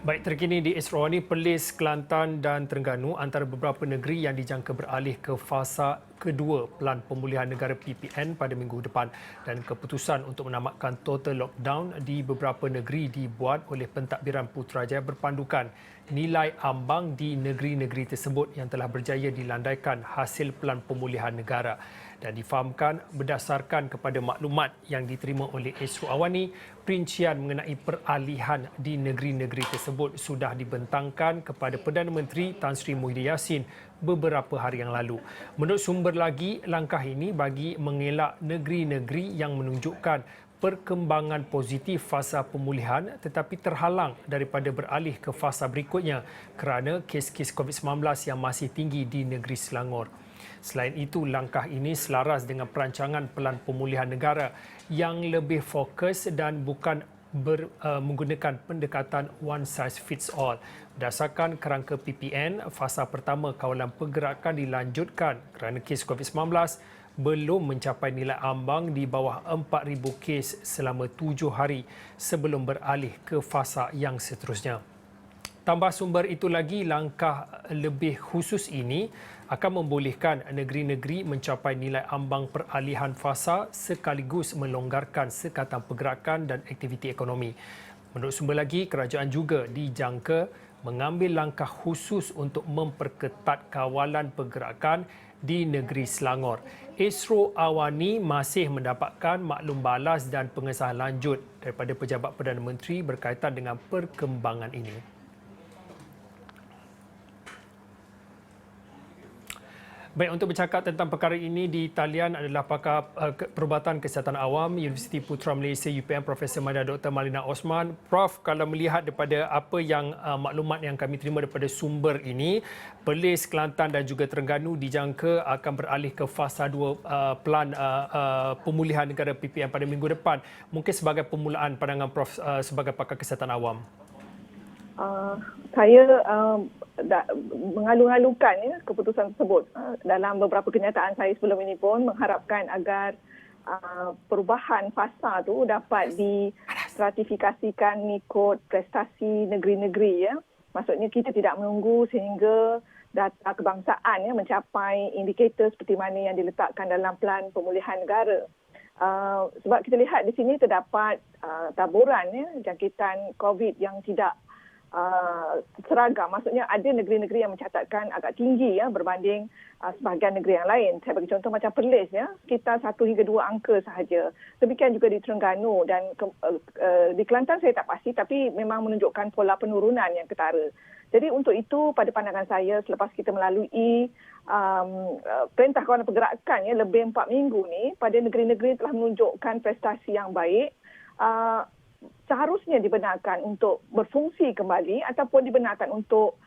Baik, terkini di Esrawani, Perlis, Kelantan dan Terengganu antara beberapa negeri yang dijangka beralih ke fasa kedua Pelan Pemulihan Negara PPN pada minggu depan, dan keputusan untuk menamatkan total lockdown di beberapa negeri dibuat oleh Pentadbiran Putrajaya berpandukan nilai ambang di negeri-negeri tersebut yang telah berjaya dilandaikan hasil Pelan Pemulihan Negara, dan difahamkan berdasarkan kepada maklumat yang diterima oleh Esrawani, perincian mengenai peralihan di negeri-negeri tersebut sudah dibentangkan kepada Perdana Menteri Tan Sri Muhyiddin Yassin beberapa hari yang lalu. Menurut sumber lagi, langkah ini bagi mengelak negeri-negeri yang menunjukkan perkembangan positif fasa pemulihan tetapi terhalang daripada beralih ke fasa berikutnya kerana kes-kes COVID-19 yang masih tinggi di negeri Selangor. Selain itu, langkah ini selaras dengan perancangan Pelan Pemulihan Negara yang lebih fokus dan bukan menggunakan pendekatan one size fits all. Berdasarkan kerangka PPN, fasa pertama kawalan pergerakan dilanjutkan kerana kes COVID-19 belum mencapai nilai ambang di bawah 4,000 kes selama 7 hari sebelum beralih ke fasa yang seterusnya. Tambah sumber itu lagi, langkah lebih khusus ini akan membolehkan negeri-negeri mencapai nilai ambang peralihan fasa sekaligus melonggarkan sekatan pergerakan dan aktiviti ekonomi. Menurut sumber lagi, kerajaan juga dijangka mengambil langkah khusus untuk memperketat kawalan pergerakan di negeri Selangor. Esrawani masih mendapatkan maklum balas dan pengesahan lanjut daripada Pejabat Perdana Menteri berkaitan dengan perkembangan ini. Baik, untuk bercakap tentang perkara ini di talian adalah pakar Perubatan Kesihatan Awam Universiti Putra Malaysia UPM Profesor Madya Dr. Malina Osman. Prof, kalau melihat daripada apa yang maklumat yang kami terima daripada sumber ini, Perlis, Kelantan dan juga Terengganu dijangka akan beralih ke fasa 2 Pelan Pemulihan Negara PPN pada minggu depan. Mungkin sebagai permulaan pandangan Prof sebagai pakar kesihatan awam. Saya mengalu-alukan keputusan tersebut. Dalam beberapa kenyataan saya sebelum ini pun mengharapkan agar perubahan fasa tu dapat distratifikasikan mengikut prestasi negeri-negeri. Maksudnya kita tidak menunggu sehingga data kebangsaan mencapai indikator seperti mana yang diletakkan dalam Pelan Pemulihan Negara. Sebab kita lihat di sini terdapat taburan jangkitan COVID yang tidak seragam. Maksudnya ada negeri-negeri yang mencatatkan agak tinggi berbanding sebahagian negeri yang lain. Saya bagi contoh macam Perlis, sekitar 1 hingga 2 angka sahaja. Demikian juga di Terengganu dan di Kelantan saya tak pasti, tapi memang menunjukkan pola penurunan yang ketara. Jadi untuk itu, pada pandangan saya, selepas kita melalui Perintah Kawalan Pergerakan lebih 4 minggu ni, pada negeri-negeri telah menunjukkan prestasi yang baik, seharusnya dibenarkan untuk berfungsi kembali ataupun dibenarkan untuk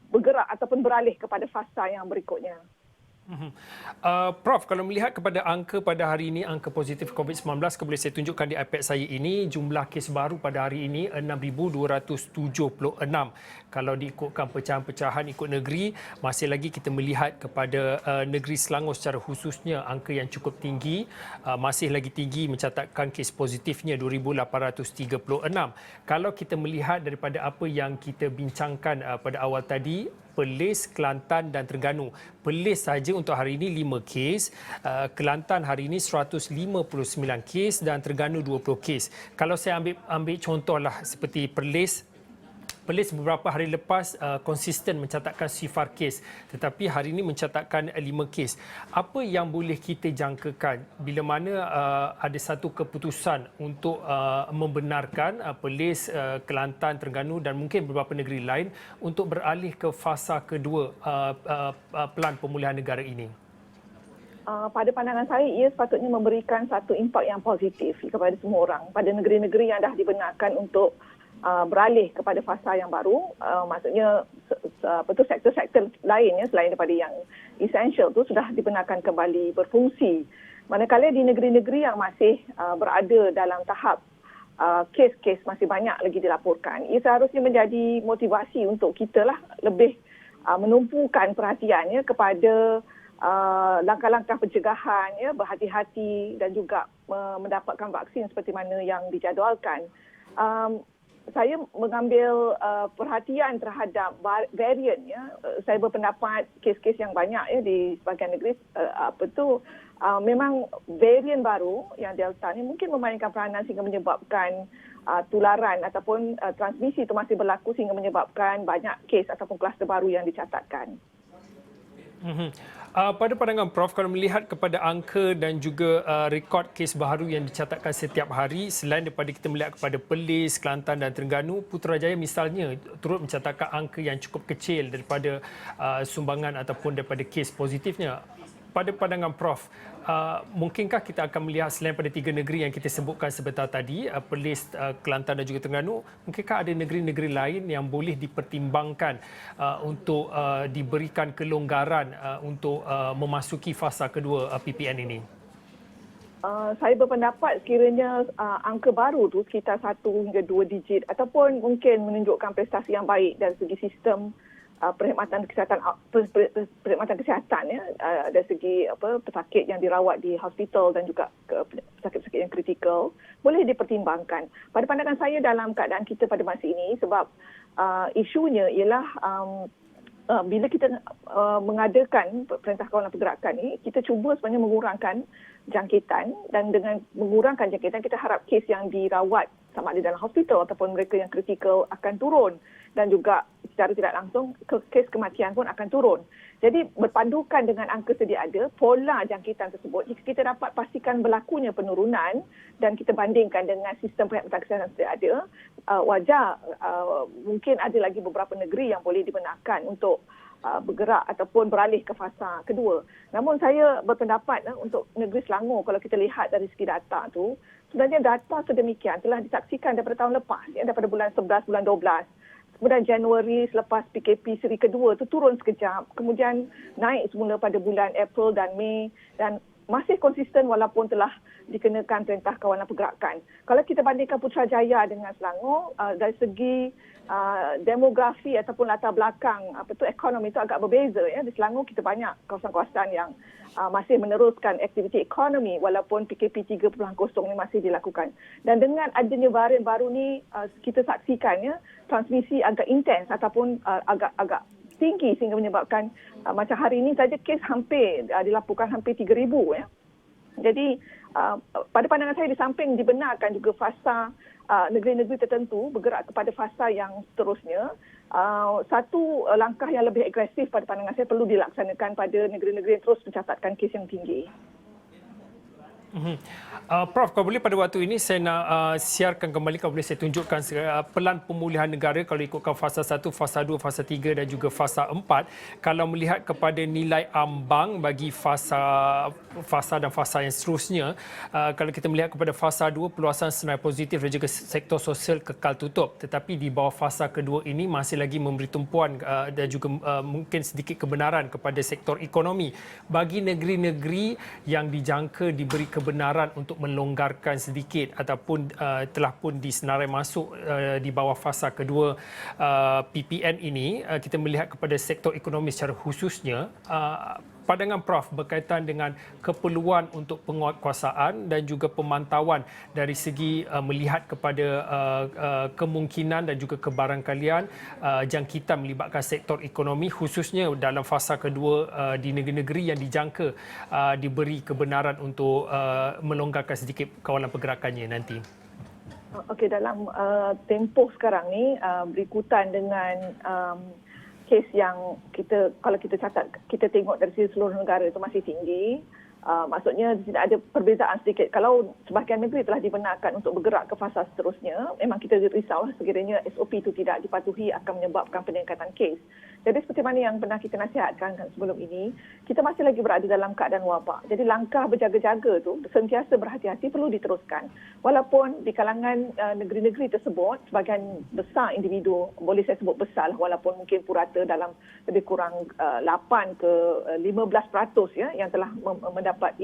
bergerak ataupun beralih kepada fasa yang berikutnya. Prof, kalau melihat kepada angka pada hari ini, angka positif COVID-19, boleh saya tunjukkan di iPad saya ini, jumlah kes baru pada hari ini 6,276. Kalau diikutkan pecahan-pecahan ikut negeri, masih lagi kita melihat kepada negeri Selangor secara khususnya angka yang cukup tinggi, masih lagi tinggi mencatatkan kes positifnya 2,836. Kalau kita melihat daripada apa yang kita bincangkan pada awal tadi, Perlis, Kelantan dan Terengganu. Perlis saja untuk hari ini 5 kes, Kelantan hari ini 159 kes dan Terengganu 20 kes. Kalau saya ambil contohlah seperti Perlis beberapa hari lepas konsisten mencatatkan sifar kes, tetapi hari ini mencatatkan 5 kes. Apa yang boleh kita jangkakan bila mana ada satu keputusan untuk membenarkan Perlis, Kelantan, Terengganu dan mungkin beberapa negeri lain untuk beralih ke fasa kedua Pelan Pemulihan Negara ini? Pada pandangan saya, ia sepatutnya memberikan satu impak yang positif kepada semua orang. Pada negeri-negeri yang dah dibenarkan untuk beralih kepada fasa yang baru, maksudnya sektor-sektor lain selain daripada yang essential tu sudah dibenarkan kembali berfungsi. Manakala di negeri-negeri yang masih berada dalam tahap kes-kes masih banyak lagi dilaporkan, ia seharusnya menjadi motivasi untuk kita lebih menumpukan perhatiannya kepada langkah-langkah pencegahan, berhati-hati dan juga mendapatkan vaksin seperti mana yang dijadualkan. saya mengambil perhatian terhadap varian ya. Saya berpendapat kes-kes yang banyak ya di sebahagian negeri memang varian baru yang Delta ni mungkin memainkan peranan sehingga menyebabkan tularan ataupun transmisi itu masih berlaku sehingga menyebabkan banyak kes ataupun kluster baru yang dicatatkan. Pada pandangan Prof, kalau melihat kepada angka dan juga rekod kes baru yang dicatatkan setiap hari, selain daripada kita melihat kepada Perlis, Kelantan dan Terengganu, Putrajaya misalnya turut mencatatkan angka yang cukup kecil daripada sumbangan ataupun daripada kes positifnya. Pada pandangan Prof, mungkinkah kita akan melihat selain pada 3 negeri yang kita sebutkan sebentar tadi, Perlis, Kelantan dan juga Terengganu, mungkinkah ada negeri-negeri lain yang boleh dipertimbangkan untuk diberikan kelonggaran untuk memasuki fasa kedua PPN ini? Saya berpendapat sekiranya angka baru tu sekitar 1 hingga 2 digit ataupun mungkin menunjukkan prestasi yang baik dari segi sistem perkhidmatan kesihatan ya, dari segi pesakit yang dirawat di hospital dan juga pesakit-pesakit yang kritikal boleh dipertimbangkan. Pada pandangan saya dalam keadaan kita pada masa ini, sebab isunya ialah bila kita mengadakan Perintah Kawalan Pergerakan ni, kita cuba sebenarnya mengurangkan jangkitan, dan dengan mengurangkan jangkitan kita harap kes yang dirawat sama ada dalam hospital ataupun mereka yang kritikal akan turun, dan juga secara tidak langsung kes kematian pun akan turun. Jadi berpandukan dengan angka sedia ada, pola jangkitan tersebut, jika kita dapat pastikan berlakunya penurunan dan kita bandingkan dengan sistem perkhidmatan kesihatan sedia ada, wajar mungkin ada lagi beberapa negeri yang boleh dibenarkan untuk bergerak ataupun beralih ke fasa kedua. Namun saya berpendapat untuk negeri Selangor, kalau kita lihat dari segi data tu, sebenarnya data sedemikian telah disaksikan daripada tahun lepas, ya, daripada bulan 11, bulan 12. Kemudian Januari selepas PKP seri kedua tu turun sekejap. Kemudian naik semula pada bulan April dan Mei, dan masih konsisten walaupun telah dikenakan Perintah Kawalan Pergerakan. Kalau kita bandingkan Putrajaya dengan Selangor, dari segi demografi ataupun latar belakang ekonomi itu agak berbeza ya. Di Selangor kita banyak kawasan-kawasan yang masih meneruskan aktiviti ekonomi walaupun PKP 3.0 ni masih dilakukan. Dan dengan adanya varian baru ni, kita saksikan ya, transmisi agak intens ataupun agak tinggi sehingga menyebabkan macam hari ini saja kes hampir dilaporkan hampir 3,000 ya. Jadi pada pandangan saya, di samping dibenarkan juga fasa negeri-negeri tertentu bergerak kepada fasa yang seterusnya, satu langkah yang lebih agresif pada pandangan saya perlu dilaksanakan pada negeri-negeri yang terus mencatatkan kes yang tinggi. Prof, kalau boleh pada waktu ini saya nak siarkan kembali, kalau boleh saya tunjukkan pelan pemulihan negara kalau ikutkan fasa 1, fasa 2, fasa 3 dan juga fasa 4. Kalau melihat kepada nilai ambang bagi fasa dan fasa yang seterusnya, kalau kita melihat kepada fasa 2, peluasan senarai positif dan juga sektor sosial kekal tutup. Tetapi di bawah fasa kedua ini masih lagi memberi tumpuan dan juga mungkin sedikit kebenaran kepada sektor ekonomi. Bagi negeri-negeri yang dijangka diberi kebenaran untuk melonggarkan sedikit ataupun telah pun disenarai masuk di bawah fasa kedua PPN ini, kita melihat kepada sektor ekonomi secara khususnya, pandangan Prof berkaitan dengan keperluan untuk penguatkuasaan dan juga pemantauan dari segi melihat kepada kemungkinan dan juga kebarangkalian jangkitan melibatkan sektor ekonomi khususnya dalam fasa kedua di negeri-negeri yang dijangka diberi kebenaran untuk melonggarkan sedikit kawalan pergerakannya nanti. Okey, dalam tempoh sekarang ni berikutan dengan kes yang kalau kita catat, kita tengok dari seluruh negara itu masih tinggi. Maksudnya tidak ada perbezaan sedikit. Kalau sebahagian negeri telah dibenarkan untuk bergerak ke fasa seterusnya, memang kita risau sekiranya SOP itu tidak dipatuhi akan menyebabkan peningkatan kes. Jadi seperti mana yang pernah kita nasihatkan sebelum ini, kita masih lagi berada dalam keadaan wabak. Jadi langkah berjaga-jaga tu sentiasa berhati-hati perlu diteruskan. Walaupun di kalangan negeri-negeri tersebut, sebahagian besar individu, boleh saya sebut besar walaupun mungkin purata dalam lebih kurang 8 ke 15% ya, yang telah mendapat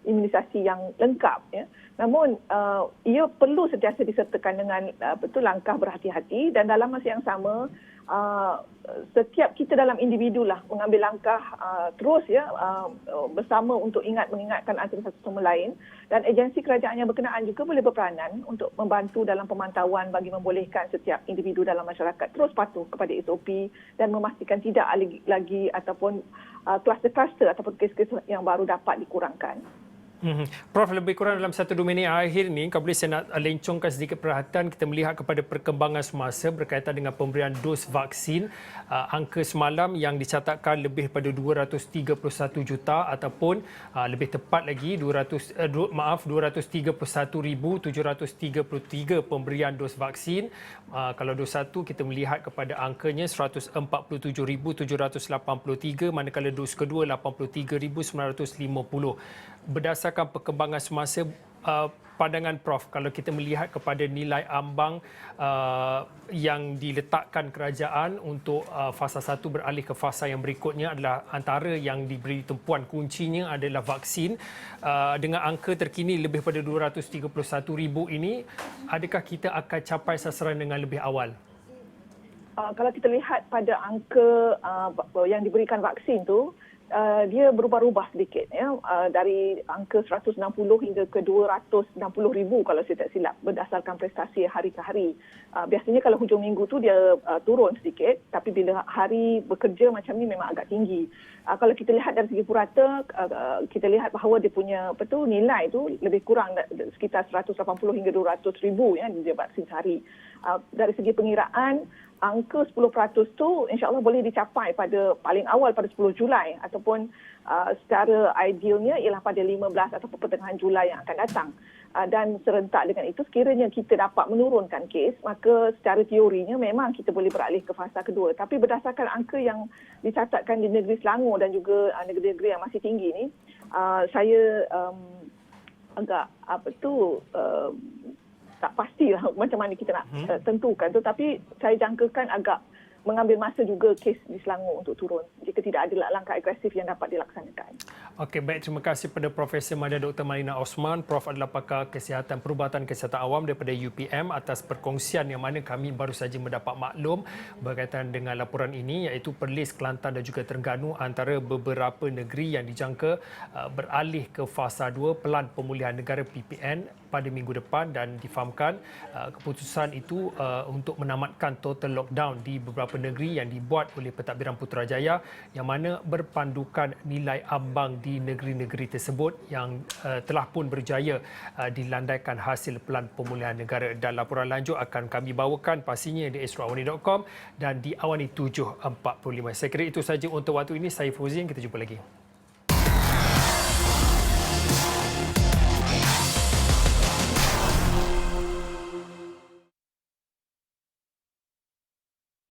imunisasi yang lengkap ya. Namun ia perlu sentiasa disertakan dengan betul langkah berhati-hati, dan dalam masa yang sama setiap kita dalam individu lah mengambil langkah terus bersama untuk mengingatkan antara satu sama lain, dan agensi kerajaan yang berkenaan juga boleh berperanan untuk membantu dalam pemantauan bagi membolehkan setiap individu dalam masyarakat terus patuh kepada SOP dan memastikan tidak lagi ataupun kluster-kluster ataupun kes-kes yang baru dapat dikurangkan. Prof, lebih kurang dalam 1-2 minit akhir ni, kalau boleh saya nak lencongkan sedikit perhatian, kita melihat kepada perkembangan semasa berkaitan dengan pemberian dos vaksin. Angka semalam yang dicatatkan lebih pada 231 juta ataupun lebih tepat lagi 231,733 pemberian dos vaksin. Kalau dos 1 kita melihat kepada angkanya 147,783, manakala dos kedua 83,950. Berdasarkan perkembangan semasa, pandangan Prof, kalau kita melihat kepada nilai ambang yang diletakkan kerajaan untuk fasa 1 beralih ke fasa yang berikutnya adalah antara yang diberi tumpuan kuncinya adalah vaksin. Dengan angka terkini lebih pada 231,000 ini, adakah kita akan capai sasaran dengan lebih awal? Kalau kita lihat pada angka yang diberikan vaksin tu, dia berubah-ubah sedikit dari angka 160 hingga ke 260,000 kalau saya tak silap, berdasarkan prestasi hari ke hari. Biasanya kalau hujung minggu tu dia turun sedikit, tapi bila hari bekerja macam ni memang agak tinggi. Kalau kita lihat dari segi purata, kita lihat bahawa dia punya nilai tu lebih kurang sekitar 180 hingga 200,000 dia vaksin sehari. Dari segi pengiraan, angka 10% tu insya-Allah boleh dicapai pada paling awal pada 10 Julai ataupun secara idealnya ialah pada 15 ataupun pertengahan Julai yang akan datang. Dan serentak dengan itu, sekiranya kita dapat menurunkan kes, maka secara teorinya memang kita boleh beralih ke fasa kedua. Tapi berdasarkan angka yang dicatatkan di negeri Selangor dan juga negeri-negeri yang masih tinggi ni, saya agak tak pastilah macam mana kita nak tentukan tu, tapi saya jangkakan agak mengambil masa juga kes di Selangor untuk turun jika tidak ada langkah agresif yang dapat dilaksanakan. Okey, baik, terima kasih kepada Profesor Madya Dr. Malina Osman. Prof adalah pakar kesihatan perubatan kesihatan awam daripada UPM, atas perkongsian yang mana kami baru saja mendapat maklum berkaitan dengan laporan ini, iaitu Perlis, Kelantan dan juga Terengganu antara beberapa negeri yang dijangka beralih ke fasa 2 Pelan Pemulihan Negara PPN pada minggu depan, dan difahamkan keputusan itu untuk menamatkan total lockdown di beberapa negeri yang dibuat oleh Pentadbiran Putrajaya, yang mana berpandukan nilai ambang di negeri-negeri tersebut yang telah pun berjaya dilandaikan hasil Pelan Pemulihan Negara. Dan laporan lanjut akan kami bawakan pastinya di astro.awani.com dan di Awani 745. Saya kira itu saja untuk waktu ini. Saya Fauzin, kita jumpa lagi.